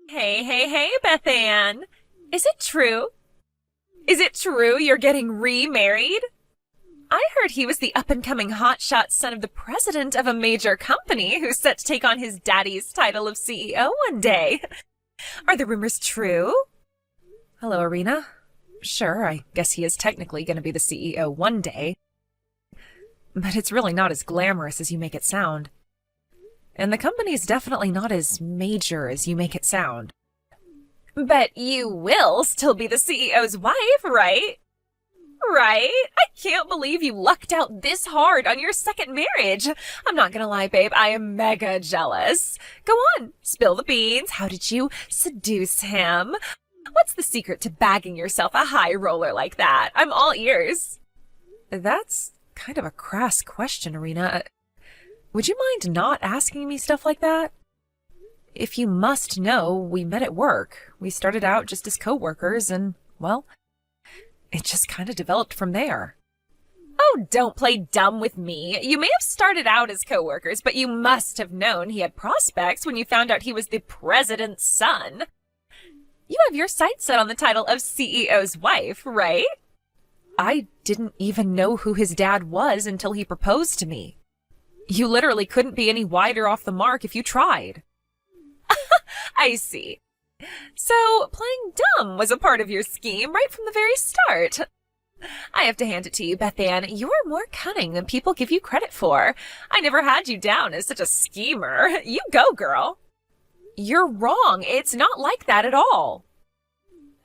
Hey, Beth Ann. Is it true? Is it true you're getting remarried? I heard he was the up-and-coming hotshot son of the president of a major company who's set to take on his daddy's title of CEO one day. Are the rumors true? Hello, Irina. Sure, I guess he is technically going to be the CEO one day. But it's really not as glamorous as you make it sound. And the company's definitely not as major as you make it sound. But you will still be the CEO's wife, right? Right? I can't believe you lucked out this hard on your second marriage. I'm not gonna lie, babe, I am mega jealous. Go on, spill the beans. How did you seduce him? What's the secret to bagging yourself a high roller like that? I'm all ears. That's kind of a crass question, Irina. Would you mind not asking me stuff like that? If you must know, we met at work. We started out just as co-workers and, well, it just kind of developed from there. Oh, don't play dumb with me. You may have started out as co-workers, but you must have known he had prospects when you found out he was the president's son. You have your sights set on the title of CEO's wife, right? I didn't even know who his dad was until he proposed to me. You literally couldn't be any wider off the mark if you tried. I see. So, playing dumb was a part of your scheme right from the very start. I have to hand it to you, Beth Ann. You are more cunning than people give you credit for. I never had you down as such a schemer. You go, girl. You're wrong. It's not like that at all.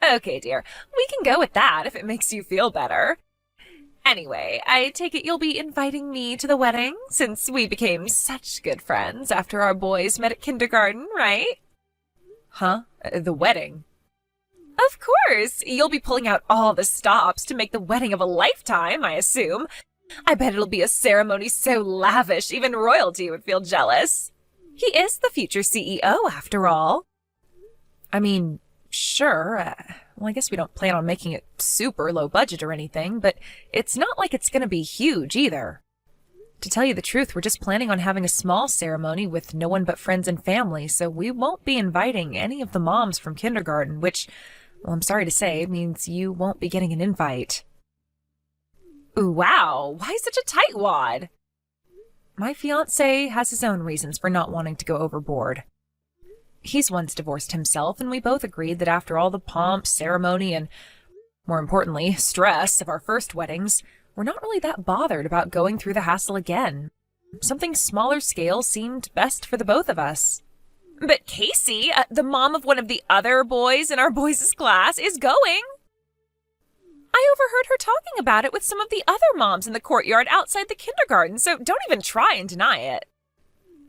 Okay, dear. We can go with that if it makes you feel better. Anyway, I take it you'll be inviting me to the wedding, since we became such good friends after our boys met at kindergarten, right? Huh? The wedding? Of course! You'll be pulling out all the stops to make the wedding of a lifetime, I assume. I bet it'll be a ceremony so lavish even royalty would feel jealous. He is the future CEO, after all. I mean, sure. Well, I guess we don't plan on making it super low budget or anything, but it's not like it's going to be huge either. To tell you the truth, we're just planning on having a small ceremony with no one but friends and family, so we won't be inviting any of the moms from kindergarten, which, well, I'm sorry to say, means you won't be getting an invite. Ooh, wow, why such a tightwad? My fiancé has his own reasons for not wanting to go overboard. He's once divorced himself, and we both agreed that after all the pomp, ceremony, and, more importantly, stress of our first weddings, we're not really that bothered about going through the hassle again. Something smaller scale seemed best for the both of us. But Casey, the mom of one of the other boys in our boys' class, is going. I overheard her talking about it with some of the other moms in the courtyard outside the kindergarten, so don't even try and deny it.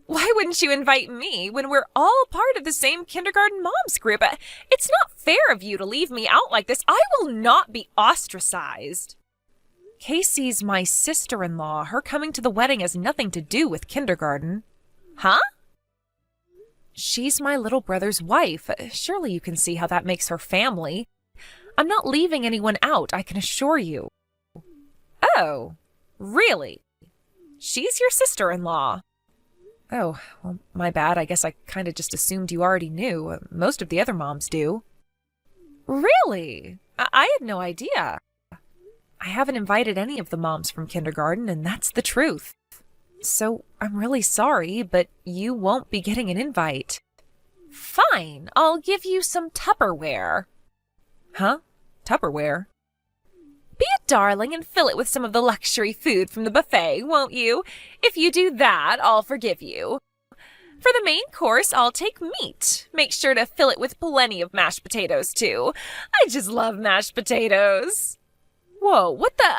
Why wouldn't you invite me when we're all part of the same kindergarten moms group? It's not fair of you to leave me out like this. I will not be ostracized. Casey's my sister-in-law. Her coming to the wedding has nothing to do with kindergarten. Huh? She's my little brother's wife. Surely you can see how that makes her family. I'm not leaving anyone out, I can assure you. Oh, really? She's your sister-in-law. Oh, well, my bad. I guess I kind of just assumed you already knew. Most of the other moms do. Really? I had no idea. I haven't invited any of the moms from kindergarten, and that's the truth. So I'm really sorry, but you won't be getting an invite. Fine, I'll give you some Tupperware. Huh? Tupperware? Be a darling and fill it with some of the luxury food from the buffet, won't you? If you do that, I'll forgive you. For the main course, I'll take meat. Make sure to fill it with plenty of mashed potatoes, too. I just love mashed potatoes. Whoa, what the...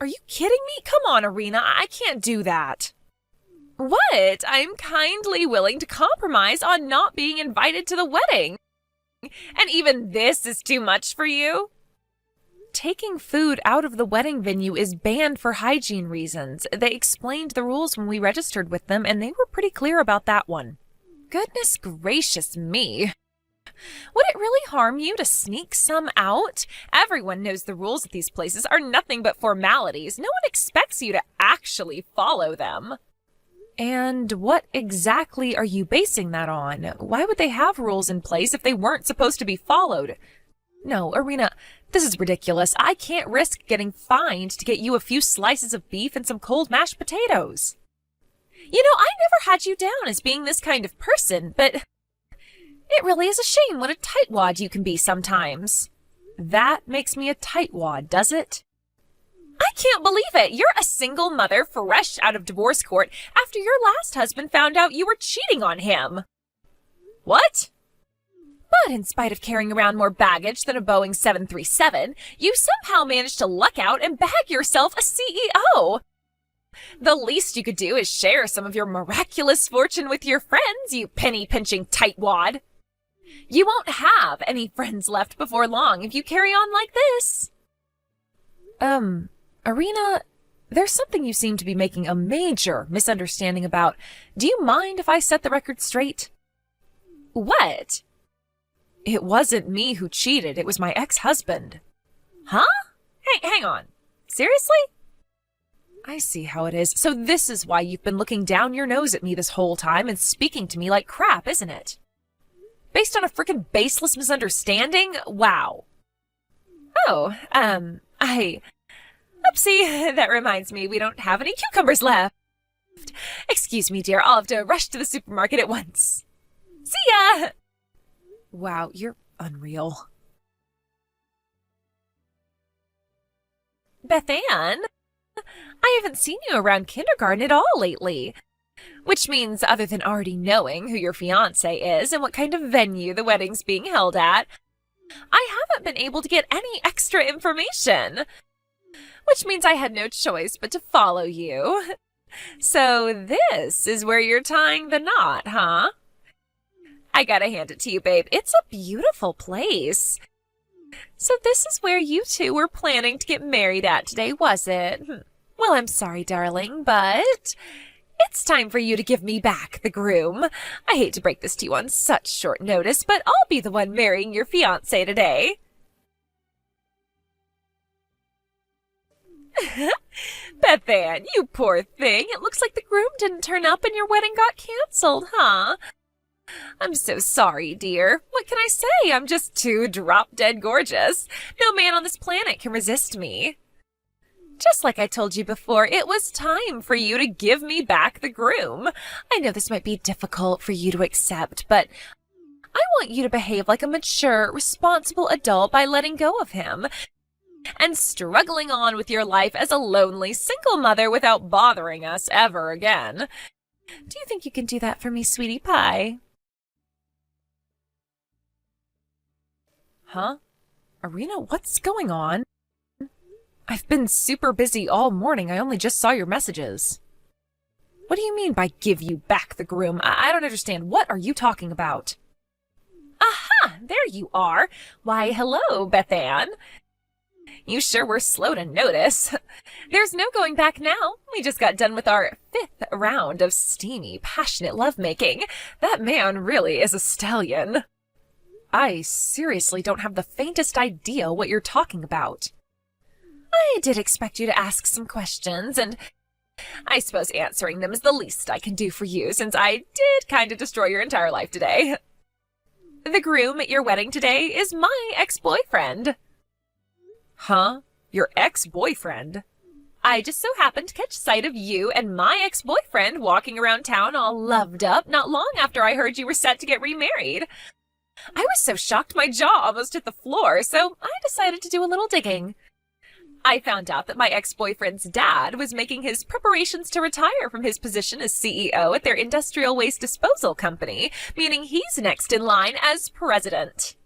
Are you kidding me? Come on, Irina, I can't do that. What? I'm kindly willing to compromise on not being invited to the wedding. And even this is too much for you? Taking food out of the wedding venue is banned for hygiene reasons. They explained the rules when we registered with them, and they were pretty clear about that one. Goodness gracious me. Would it really harm you to sneak some out? Everyone knows the rules at these places are nothing but formalities. No one expects you to actually follow them. And what exactly are you basing that on? Why would they have rules in place if they weren't supposed to be followed? No, Irina, this is ridiculous. I can't risk getting fined to get you a few slices of beef and some cold mashed potatoes. You know, I never had you down as being this kind of person, but it really is a shame what a tightwad you can be sometimes. That makes me a tightwad, does it? I can't believe it. You're a single mother fresh out of divorce court after your last husband found out you were cheating on him. What? But in spite of carrying around more baggage than a Boeing 737, you somehow managed to luck out and bag yourself a CEO. The least you could do is share some of your miraculous fortune with your friends, you penny-pinching tightwad. You won't have any friends left before long if you carry on like this. Irina, there's something you seem to be making a major misunderstanding about. Do you mind if I set the record straight? What? It wasn't me who cheated. It was my ex-husband. Huh? Hey, hang on. Seriously? I see how it is. So this is why you've been looking down your nose at me this whole time and speaking to me like crap, isn't it? Based on a frickin' baseless misunderstanding? Wow. Oh, Oopsie, that reminds me, we don't have any cucumbers left. Excuse me, dear, I'll have to rush to the supermarket at once. See ya! Wow, you're unreal. Beth Ann, I haven't seen you around kindergarten at all lately. Which means, other than already knowing who your fiancé is and what kind of venue the wedding's being held at, I haven't been able to get any extra information. Which means I had no choice but to follow you. So this is where you're tying the knot, huh? I gotta hand it to you, babe. It's a beautiful place. So this is where you two were planning to get married at today, was it? Well, I'm sorry, darling, but it's time for you to give me back the groom. I hate to break this to you on such short notice, but I'll be the one marrying your fiancé today. Beth Ann, you poor thing. It looks like the groom didn't turn up and your wedding got canceled, huh? I'm so sorry, dear. What can I say? I'm just too drop-dead gorgeous. No man on this planet can resist me. Just like I told you before, it was time for you to give me back the groom. I know this might be difficult for you to accept, but I want you to behave like a mature, responsible adult by letting go of him and struggling on with your life as a lonely single mother without bothering us ever again. Do you think you can do that for me, sweetie pie? Huh? Irina, what's going on? I've been super busy all morning. I only just saw your messages. What do you mean by give you back the groom? I don't understand. What are you talking about? Aha! There you are. Why, hello, Beth Ann. You sure were slow to notice. There's no going back now. We just got done with our 5th round of steamy, passionate lovemaking. That man really is a stallion. I seriously don't have the faintest idea what you're talking about. I did expect you to ask some questions, and I suppose answering them is the least I can do for you, since I did kind of destroy your entire life today. The groom at your wedding today is my ex-boyfriend. Huh? Your ex-boyfriend? I just so happened to catch sight of you and my ex-boyfriend walking around town all loved up not long after I heard you were set to get remarried. I was so shocked my jaw almost hit the floor, so I decided to do a little digging. I found out that my ex-boyfriend's dad was making his preparations to retire from his position as CEO at their industrial waste disposal company, meaning he's next in line as president.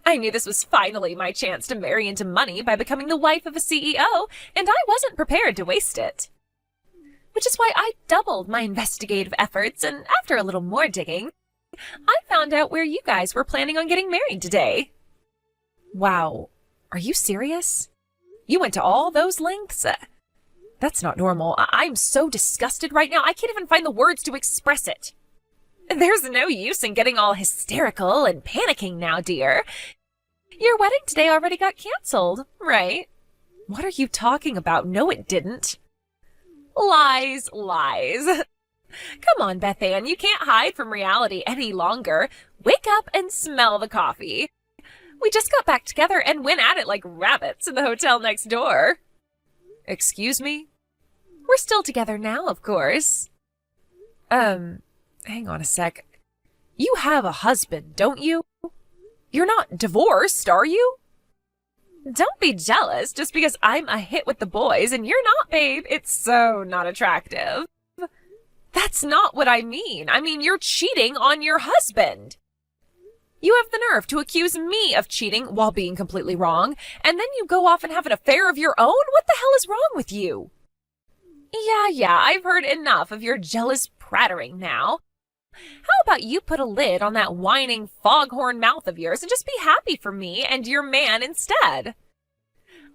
I knew this was finally my chance to marry into money by becoming the wife of a CEO, and I wasn't prepared to waste it. Which is why I doubled my investigative efforts, and after a little more digging, I found out where you guys were planning on getting married today. Wow, are you serious? You went to all those lengths? That's not normal. I'm so disgusted right now, I can't even find the words to express it. There's no use in getting all hysterical and panicking now, dear. Your wedding today already got canceled, right? What are you talking about? No, it didn't. Lies, lies. Come on, Beth Ann, you can't hide from reality any longer. Wake up and smell the coffee. We just got back together and went at it like rabbits in the hotel next door. Excuse me? We're still together now, of course. Hang on a sec. You have a husband, don't you? You're not divorced, are you? Don't be jealous just because I'm a hit with the boys and you're not, babe. It's so not attractive. That's not what I mean. I mean, you're cheating on your husband. You have the nerve to accuse me of cheating while being completely wrong, and then you go off and have an affair of your own? What the hell is wrong with you? Yeah, I've heard enough of your jealous prattering now. How about you put a lid on that whining foghorn mouth of yours and just be happy for me and your man instead?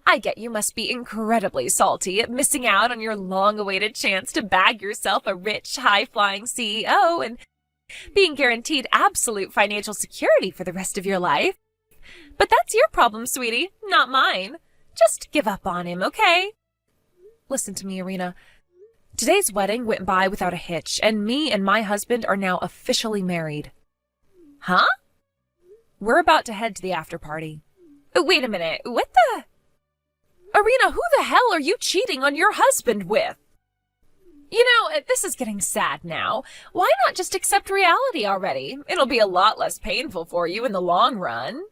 I get you must be incredibly salty at missing out on your long-awaited chance to bag yourself a rich, high-flying CEO and being guaranteed absolute financial security for the rest of your life. But that's your problem, sweetie, not mine. Just give up on him, okay? Listen to me, Irina. Today's wedding went by without a hitch, and me and my husband are now officially married. Huh? We're about to head to the after party. Wait a minute, what the? Irina, who the hell are you cheating on your husband with? You know, this is getting sad now. Why not just accept reality already? It'll be a lot less painful for you in the long run.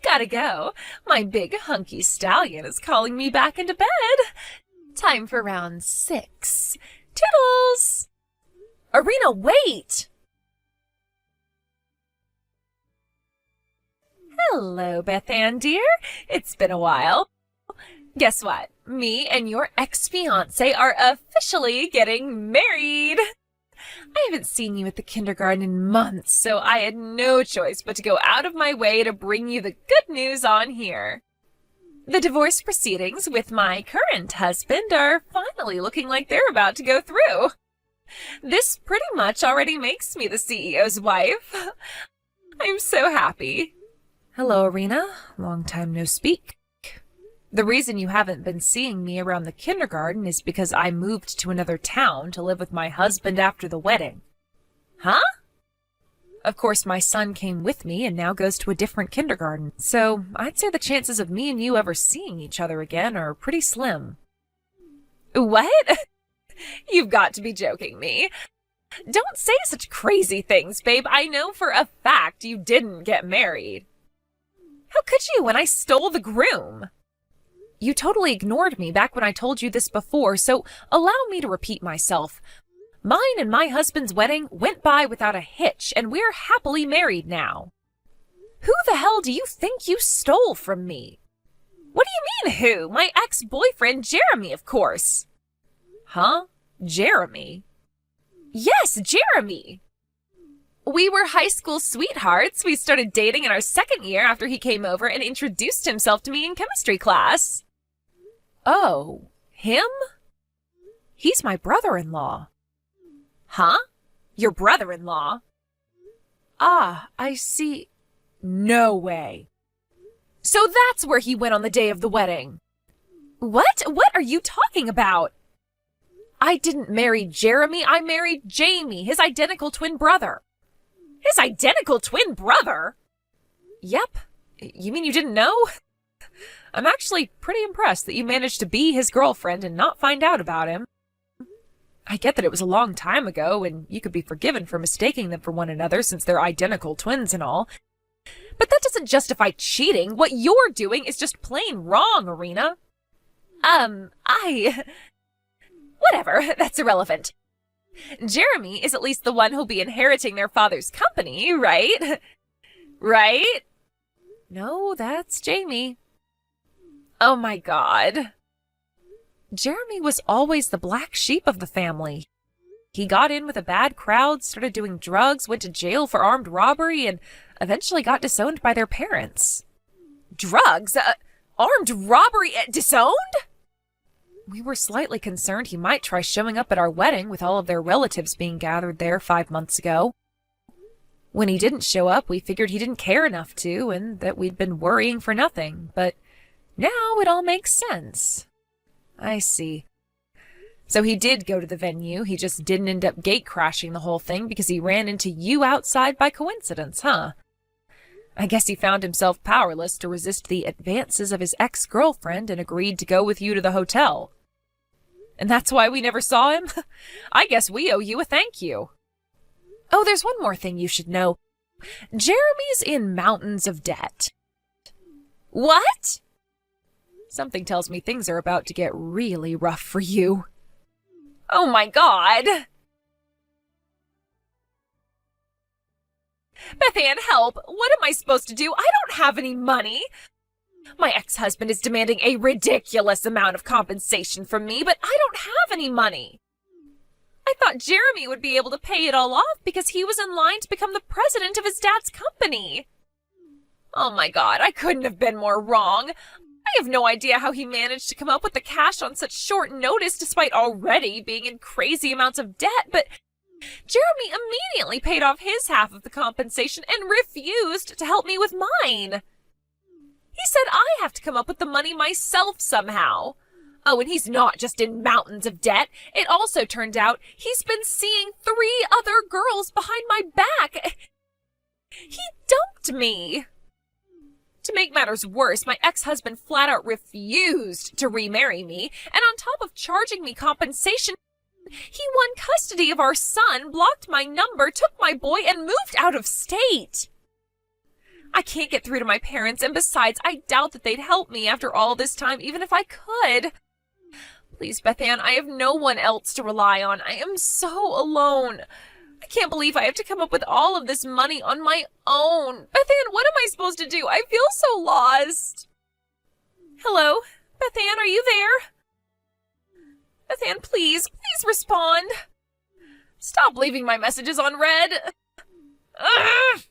Gotta go. My big hunky stallion is calling me back into bed. Time for round 6. Toodles! Irina, wait! Hello, Beth Ann, dear. It's been a while. Guess what? Me and your ex-fiancé are officially getting married. I haven't seen you at the kindergarten in months, so I had no choice but to go out of my way to bring you the good news on here. The divorce proceedings with my current husband are finally looking like they're about to go through. This pretty much already makes me the CEO's wife. I'm so happy. Hello, Irina. Long time no speak. The reason you haven't been seeing me around the kindergarten is because I moved to another town to live with my husband after the wedding. Huh? Of course, my son came with me and now goes to a different kindergarten, so I'd say the chances of me and you ever seeing each other again are pretty slim. What? You've got to be joking me. Don't say such crazy things, babe. I know for a fact you didn't get married. How could you when I stole the groom? You totally ignored me back when I told you this before, so allow me to repeat myself. Mine and my husband's wedding went by without a hitch, and we're happily married now. Who the hell do you think you stole from me? What do you mean, who? My ex-boyfriend, Jeremy, of course. Huh? Jeremy? Yes, Jeremy! We were high school sweethearts. We started dating in our second year after he came over and introduced himself to me in chemistry class. Oh, him? He's my brother-in-law. Huh? Your brother-in-law? Ah, I see. No way. So that's where he went on the day of the wedding. What? What are you talking about? I didn't marry Jeremy. I married Jamie, his identical twin brother. His identical twin brother? Yep. You mean you didn't know? I'm actually pretty impressed that you managed to be his girlfriend and not find out about him. I get that it was a long time ago, and you could be forgiven for mistaking them for one another since they're identical twins and all. But that doesn't justify cheating. What you're doing is just plain wrong, Irina. Whatever, that's irrelevant. Jeremy is at least the one who'll be inheriting their father's company, right? Right? No, that's Jamie. Oh my God. Jeremy was always the black sheep of the family. He got in with a bad crowd, started doing drugs, went to jail for armed robbery, and eventually got disowned by their parents. Drugs? Armed robbery? Disowned? We were slightly concerned he might try showing up at our wedding with all of their relatives being gathered there 5 months ago. When he didn't show up, we figured he didn't care enough to, and that we'd been worrying for nothing. But now it all makes sense. I see. So he did go to the venue, he just didn't end up gate crashing the whole thing because he ran into you outside by coincidence, huh? I guess he found himself powerless to resist the advances of his ex-girlfriend and agreed to go with you to the hotel. And that's why we never saw him? I guess we owe you a thank you. Oh, there's one more thing you should know. Jeremy's in mountains of debt. What? Something tells me things are about to get really rough for you. Oh my God! Bethann, help! What am I supposed to do? I don't have any money! My ex-husband is demanding a ridiculous amount of compensation from me, but I don't have any money. I thought Jeremy would be able to pay it all off because he was in line to become the president of his dad's company. Oh my God, I couldn't have been more wrong. I have no idea how he managed to come up with the cash on such short notice despite already being in crazy amounts of debt, but Jeremy immediately paid off his half of the compensation and refused to help me with mine. He said I have to come up with the money myself somehow. Oh, and he's not just in mountains of debt. It also turned out he's been seeing 3 other girls behind my back. He dumped me. To make matters worse, my ex-husband flat out refused to remarry me, and on top of charging me compensation, he won custody of our son, blocked my number, took my boy, and moved out of state. I can't get through to my parents, and besides, I doubt that they'd help me after all this time, even if I could. Please, Bethann, I have no one else to rely on. I am so alone. I can't believe I have to come up with all of this money on my own. Bethann, what am I supposed to do? I feel so lost. Hello? Bethann, are you there? Bethann, please respond. Stop leaving my messages on read. Ugh!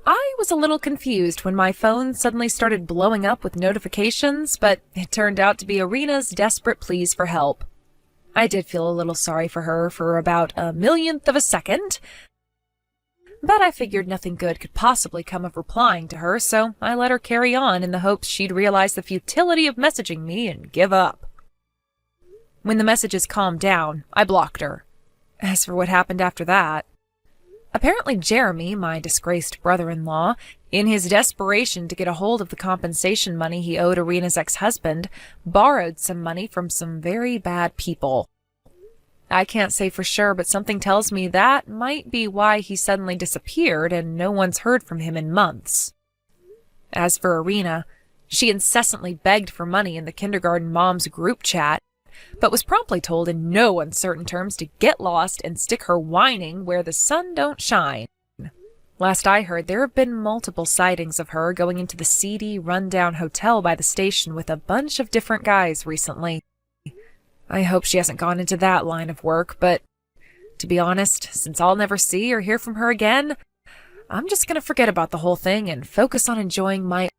I was a little confused when my phone suddenly started blowing up with notifications, but it turned out to be Irina's desperate pleas for help. I did feel a little sorry for her for about a millionth of a second, but I figured nothing good could possibly come of replying to her, so I let her carry on in the hopes she'd realize the futility of messaging me and give up. When the messages calmed down, I blocked her. As for what happened after that, apparently Jeremy, my disgraced brother-in-law, in his desperation to get a hold of the compensation money he owed Irina's ex-husband, borrowed some money from some very bad people. I can't say for sure, but something tells me that might be why he suddenly disappeared and no one's heard from him in months. As for Irina, she incessantly begged for money in the kindergarten moms group chat, but was promptly told in no uncertain terms to get lost and stick her whining where the sun don't shine. Last I heard, there have been multiple sightings of her going into the seedy, run-down hotel by the station with a bunch of different guys recently. I hope she hasn't gone into that line of work, but to be honest, since I'll never see or hear from her again, I'm just going to forget about the whole thing and focus on enjoying my